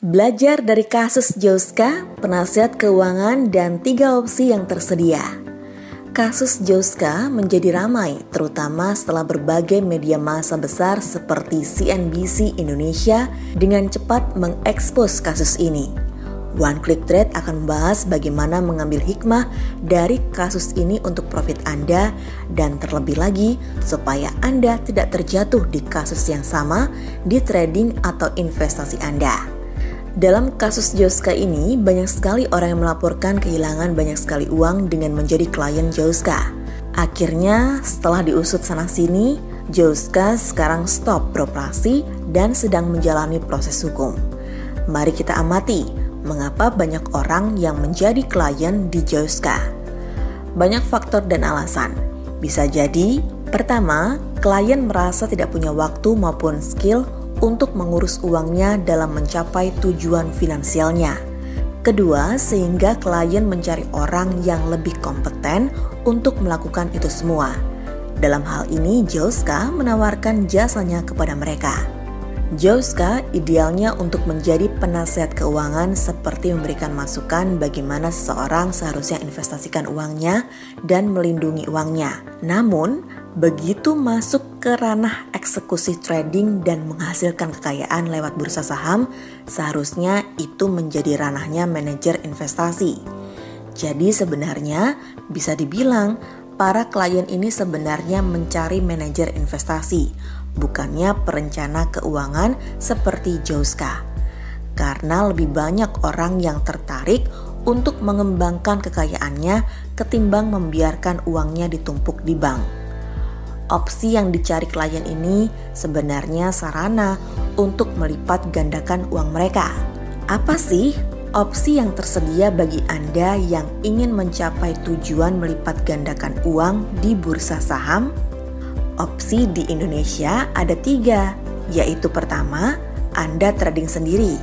Belajar dari kasus Joska, penasihat keuangan, dan 3 opsi yang tersedia. Kasus Joska menjadi ramai terutama setelah berbagai media massa besar seperti CNBC Indonesia dengan cepat mengekspos kasus ini. One Click Trade akan membahas bagaimana mengambil hikmah dari kasus ini untuk profit Anda dan terlebih lagi supaya Anda tidak terjatuh di kasus yang sama di trading atau investasi Anda. Dalam kasus Joska ini, banyak sekali orang yang melaporkan kehilangan banyak sekali uang dengan menjadi klien Joska. Akhirnya, setelah diusut sana-sini, Joska sekarang stop beroperasi dan sedang menjalani proses hukum. Mari kita amati mengapa banyak orang yang menjadi klien di Joska. Banyak faktor dan alasan. Bisa jadi, pertama, klien merasa tidak punya waktu maupun skill untuk mengurus uangnya dalam mencapai tujuan finansialnya. Kedua, sehingga klien mencari orang yang lebih kompeten untuk melakukan itu semua. Dalam hal ini, Joska menawarkan jasanya kepada mereka. Joska idealnya untuk menjadi penasehat keuangan seperti memberikan masukan bagaimana seseorang seharusnya investasikan uangnya dan melindungi uangnya. Namun, begitu masuk ke ranah eksekusi trading dan menghasilkan kekayaan lewat bursa saham, seharusnya itu menjadi ranahnya manajer investasi. Jadi sebenarnya bisa dibilang para klien ini sebenarnya mencari manajer investasi, bukannya perencana keuangan seperti Joska. Karena lebih banyak orang yang tertarik untuk mengembangkan kekayaannya ketimbang membiarkan uangnya ditumpuk di bank. Opsi yang dicari klien ini sebenarnya sarana untuk melipat gandakan uang mereka. Apa sih opsi yang tersedia bagi Anda yang ingin mencapai tujuan melipat gandakan uang di bursa saham? Opsi di Indonesia ada 3, yaitu pertama, Anda trading sendiri.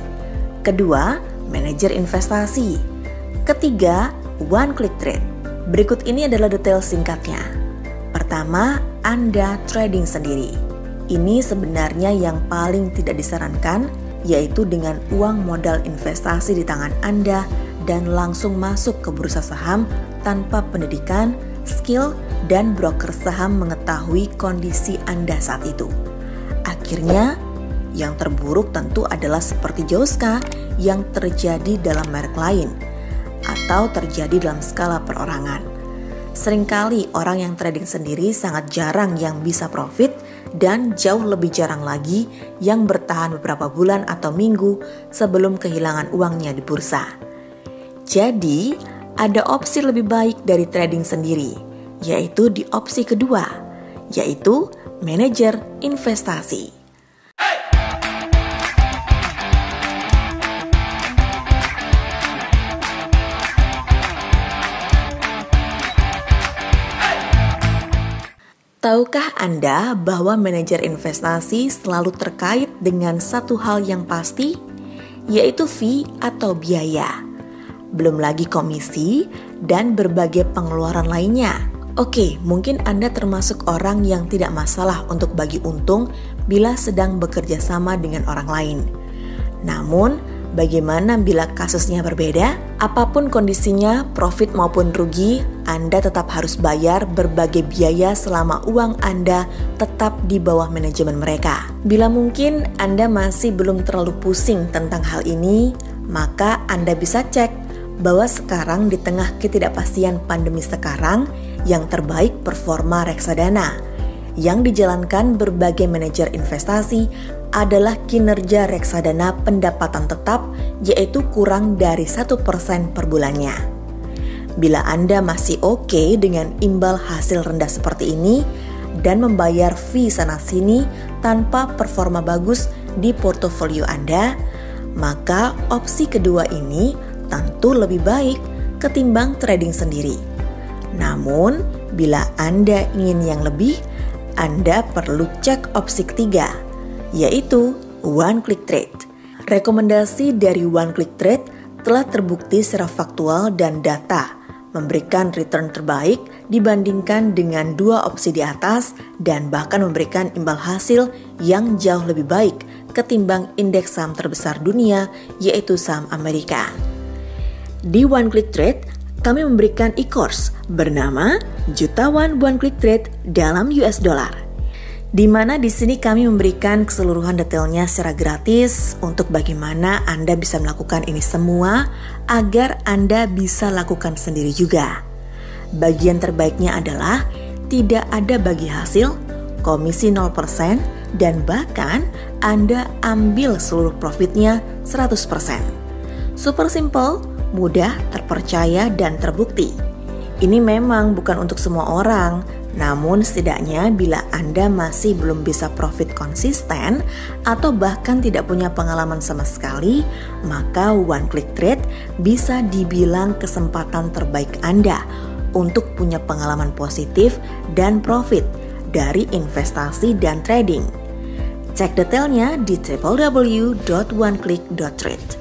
Kedua, manajer investasi. Ketiga, One Click Trade. Berikut ini adalah detail singkatnya. Pertama, Anda trading sendiri. Ini sebenarnya yang paling tidak disarankan, yaitu dengan uang modal investasi di tangan Anda dan langsung masuk ke bursa saham tanpa pendidikan, skill, dan broker saham mengetahui kondisi Anda saat itu. Akhirnya, yang terburuk tentu adalah seperti Joska yang terjadi dalam merek lain atau terjadi dalam skala perorangan. Seringkali orang yang trading sendiri sangat jarang yang bisa profit dan jauh lebih jarang lagi yang bertahan beberapa bulan atau minggu sebelum kehilangan uangnya di bursa. Jadi, ada opsi lebih baik dari trading sendiri, yaitu di opsi kedua, yaitu manajer investasi. Tahukah Anda bahwa manajer investasi selalu terkait dengan satu hal yang pasti, yaitu fee atau biaya, belum lagi komisi dan berbagai pengeluaran lainnya. Oke, mungkin Anda termasuk orang yang tidak masalah untuk bagi untung bila sedang bekerja sama dengan orang lain. Namun, bagaimana bila kasusnya berbeda? Apapun kondisinya, profit maupun rugi, Anda tetap harus bayar berbagai biaya selama uang Anda tetap di bawah manajemen mereka. Bila mungkin Anda masih belum terlalu pusing tentang hal ini, maka Anda bisa cek bahwa sekarang di tengah ketidakpastian pandemi sekarang, yang terbaik performa reksadana. Yang dijalankan berbagai manajer investasi adalah kinerja reksadana pendapatan tetap, yaitu kurang dari 1% per bulannya. Bila Anda masih oke dengan imbal hasil rendah seperti ini dan membayar fee sana-sini tanpa performa bagus di portofolio Anda, maka opsi kedua ini tentu lebih baik ketimbang trading sendiri. Namun, bila Anda ingin yang lebih, Anda perlu cek opsi ketiga, yaitu One Click Trade. Rekomendasi dari One Click Trade telah terbukti secara faktual dan data, memberikan return terbaik dibandingkan dengan 2 opsi di atas dan bahkan memberikan imbal hasil yang jauh lebih baik ketimbang indeks saham terbesar dunia, yaitu saham Amerika. Di One Click Trade, kami memberikan e-course bernama Jutawan One Click Trade dalam US Dollar, di mana di sini kami memberikan keseluruhan detailnya secara gratis untuk bagaimana Anda bisa melakukan ini semua agar Anda bisa lakukan sendiri juga. Bagian terbaiknya adalah tidak ada bagi hasil, komisi 0%, dan bahkan Anda ambil seluruh profitnya 100%. Super simple, mudah, terpercaya, dan terbukti. Ini memang bukan untuk semua orang, namun setidaknya bila Anda masih belum bisa profit konsisten atau bahkan tidak punya pengalaman sama sekali, maka One Click Trade bisa dibilang kesempatan terbaik Anda untuk punya pengalaman positif dan profit dari investasi dan trading. Cek detailnya di www.oneclick.trade.